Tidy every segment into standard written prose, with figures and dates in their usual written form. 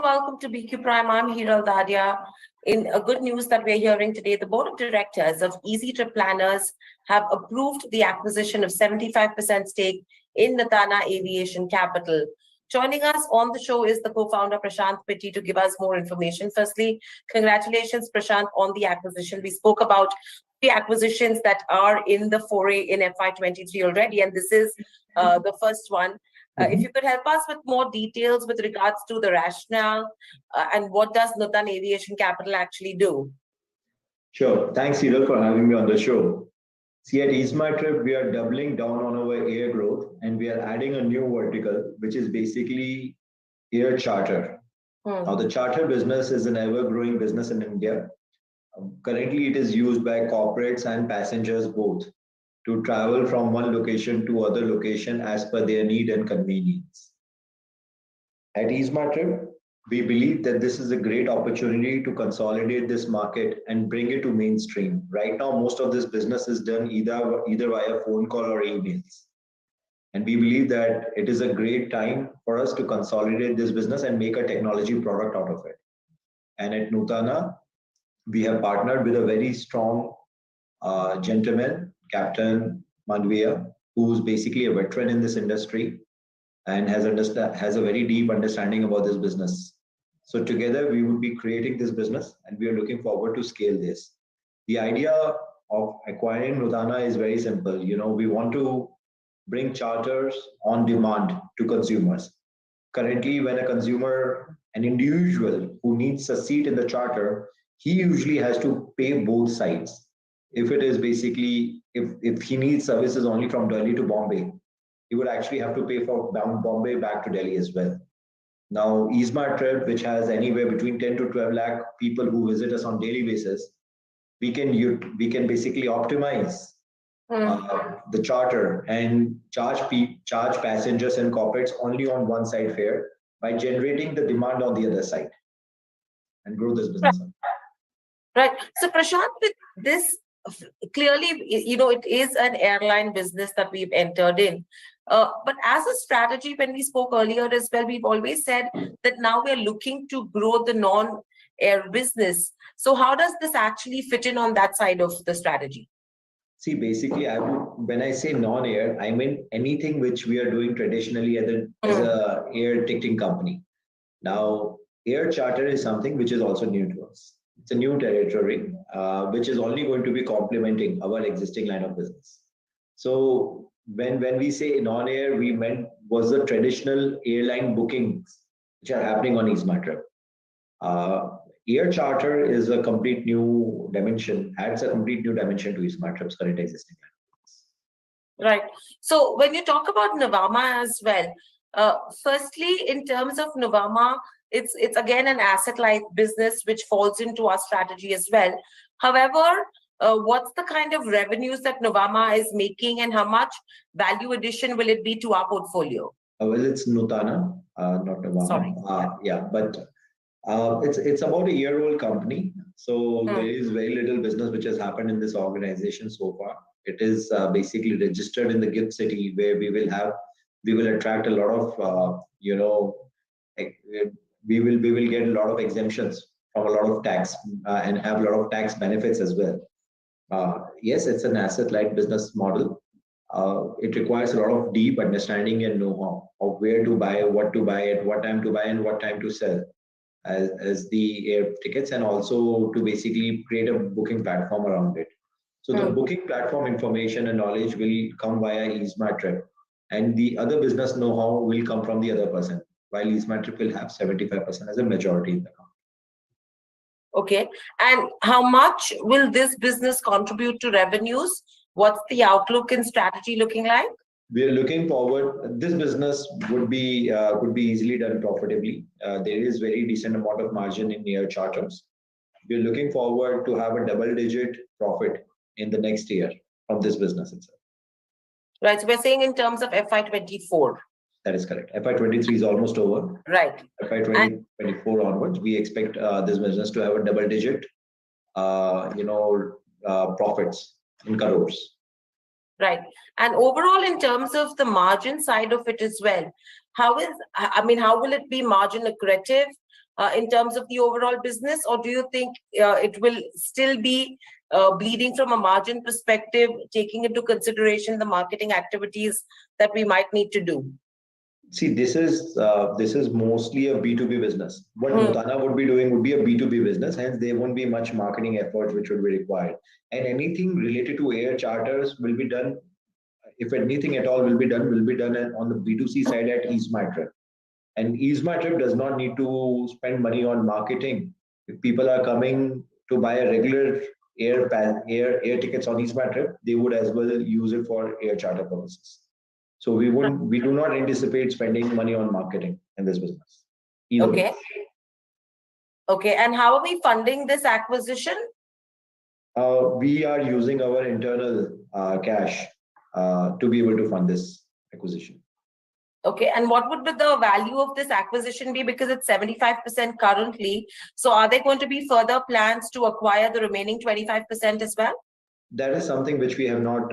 welcome to BQ Prime. I'm Hiral Dadia. In a good news that we're hearing today, the board of directors of EaseMyTrip Planners have approved the acquisition of 75% stake in Nutana Aviation Capital. Joining us on the show is the co-founder Prashant Pitti to give us more information. Firstly, congratulations, Prashant, on the acquisition. We spoke about the acquisitions that are in the Foray in FY23 already, and this is the first one. If you could help us with more details with regards to the rationale and what does Nutana Aviation Capital actually do? Sure. Thanks, Hiral, for having me on the show. See, at EaseMyTrip, we are doubling down on our air growth and we are adding a new vertical, which is basically air charter. Now, the charter business is an ever-growing business in India. Currently, it is used by corporates and passengers both to travel from one location to other location as per their need and convenience. At EaseMyTrip, we believe that this is a great opportunity to consolidate this market and bring it to mainstream. Right now, most of this business is done either via phone call or emails. And we believe that it is a great time for us to consolidate this business and make a technology product out of it. And at Nutana, we have partnered with a very strong gentleman, Captain Mandviya, who's basically a veteran in this industry and has a very deep understanding about this business. So together we would be creating this business and we are looking forward to scale this. The idea of acquiring Nutana is very simple. You know, we want to bring charters on demand to consumers. Currently, when a consumer, an individual who needs a seat in the charter, he usually has to pay both sides. If it is basically, if he needs services only from Delhi to Bombay, he would actually have to pay for Bombay back to Delhi as well. Now, EaseMyTrip, which has anywhere between 10 to 12 lakh people who visit us on daily basis, we can basically optimize the charter and charge passengers and corporates only on one side fare by generating the demand on the other side and grow this business. Right. So Prashant, with this, clearly, you know, it is an airline business that we've entered in. But as a strategy, when we spoke earlier as well, we've always said that now we're looking to grow the non-air business. So how does this actually fit in on that side of the strategy? See, basically, when I say non-air, I mean anything which we are doing traditionally as a air ticketing company. Now, air charter is something which is also new to us. It's a new territory, which is only going to be complementing our existing line of business. So when we say non-air, we meant was the traditional airline bookings which are happening on EaseMyTrip. Air charter is a complete new dimension, adds a complete new dimension to EaseMyTrip's current existing line. Right. So when you talk about Nuvama as well, firstly, in terms of Nuvama, it's again an asset-light business which falls into our strategy as well. However, what's the kind of revenues that Nuvama is making and how much value addition will it be to our portfolio? Well, it's Nutana, not Nuvama. Sorry. Yeah, but it's about a year-old company. So there is very little business which has happened in this organization so far. It is basically registered in the GIFT City where we will attract a lot of, we will get a lot of exemptions from a lot of tax and have a lot of tax benefits as well. Yes, it's an asset-light business model. It requires a lot of deep understanding and know-how of where to buy, what to buy, at what time to buy, and what time to sell as the air tickets, and also to basically create a booking platform around it. So the booking platform information and knowledge will come via EaseMyTrip, and the other business know-how will come from the other person, while EaseMyTrip will have 75% as a majority in the company. Okay. And how much will this business contribute to revenues? What's the outlook and strategy looking like? We are looking forward. This business could be easily done profitably. There is very decent amount of margin in air charters. We are looking forward to have a double-digit profit in the next year from this business itself. Right. So we're saying in terms of FY24. That is correct. FY23 is almost over. Right. FY24 onwards, we expect this business to have a double-digit, profits in crores. Right. And overall, in terms of the margin side of it as well, how will it be margin accretive? in terms of the overall business, or do you think it will still be bleeding from a margin perspective, taking into consideration the marketing activities that we might need to do? See, this is mostly a B2B business. What Nutana would be doing would be a B2B business, hence there won't be much marketing efforts which would be required. And anything related to air charters will be done, if anything at all will be done on the B2C side at EaseMyTrip. And EaseMyTrip does not need to spend money on marketing. If people are coming to buy a regular air tickets on EaseMyTrip, they would as well use it for air charter purposes. So we do not anticipate spending money on marketing in this business. Okay. Okay. And how are we funding this acquisition? We are using our internal cash to be able to fund this acquisition. Okay. And what would be the value of this acquisition be? Because it's 75% currently. So are there going to be further plans to acquire the remaining 25% as well? That is something which we have not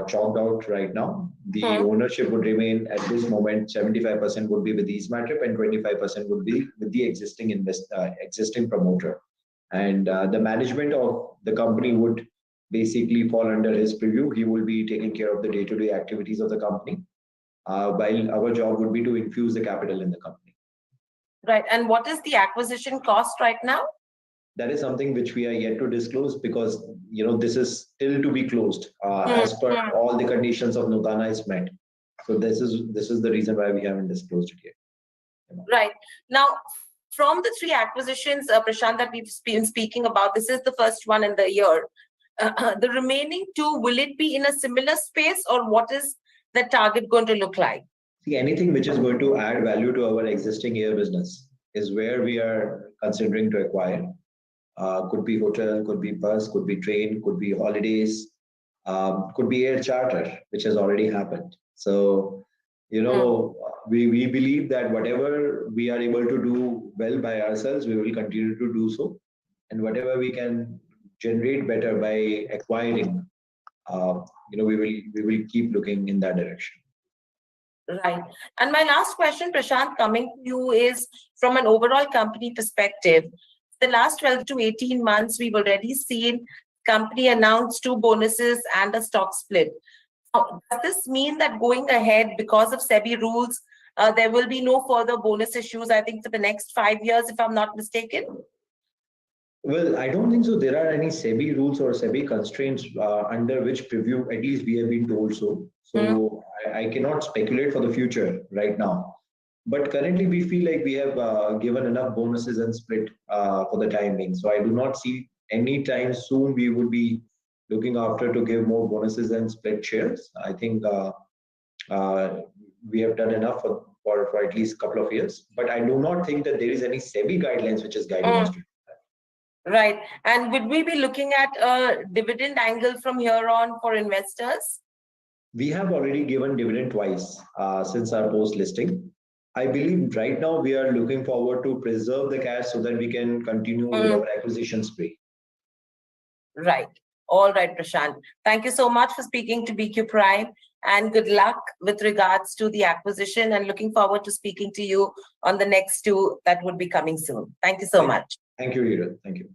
chalked out right now. The ownership would remain at this moment, 75% would be with EaseMyTrip and 25% would be with the existing promoter. And the management of the company would basically fall under his preview. He will be taking care of the day-to-day activities of the company, while our job would be to infuse the capital in the company. Right. And what is the acquisition cost right now? That is something which we are yet to disclose because this is still to be closed as per all the conditions of Nutana is met. So this is the reason why we haven't disclosed it yet. Right. Now, from the 3 acquisitions, Prashant, that we've been speaking about, this is the first one in the year. The remaining 2, will it be in a similar space, or what is the target going to look like? See, anything which is going to add value to our existing air business is where we are considering to acquire. Could be hotel, could be bus, could be train, could be holidays, could be air charter, which has already happened. So, we believe that whatever we are able to do well by ourselves, we will continue to do so. And whatever we can generate better by acquiring, we will keep looking in that direction. Right. And my last question, Prashant, coming to you is from an overall company perspective. The last 12 to 18 months, we've already seen company announce 2 bonuses and a stock split. Now, does this mean that going ahead, because of SEBI rules, there will be no further bonus issues, I think, for the next 5 years, if I'm not mistaken? Well, I don't think so. There are any SEBI rules or SEBI constraints under which preview, at least we have been told so. So I cannot speculate for the future right now. But currently, we feel like we have given enough bonuses and split for the time being. So I do not see any time soon we would be looking after to give more bonuses and split shares. I think we have done enough for at least a couple of years. But I do not think that there is any SEBI guidelines which is guiding us to do that. Right. And would we be looking at a dividend angle from here on for investors? We have already given dividend twice since our post-listing. I believe right now we are looking forward to preserve the cash so that we can continue with our acquisition spree. Right. All right, Prashant. Thank you so much for speaking to BQ Prime, and good luck with regards to the acquisition, and looking forward to speaking to you on the next 2 that would be coming soon. Thank you so much. Thank you, Hiral. Thank you.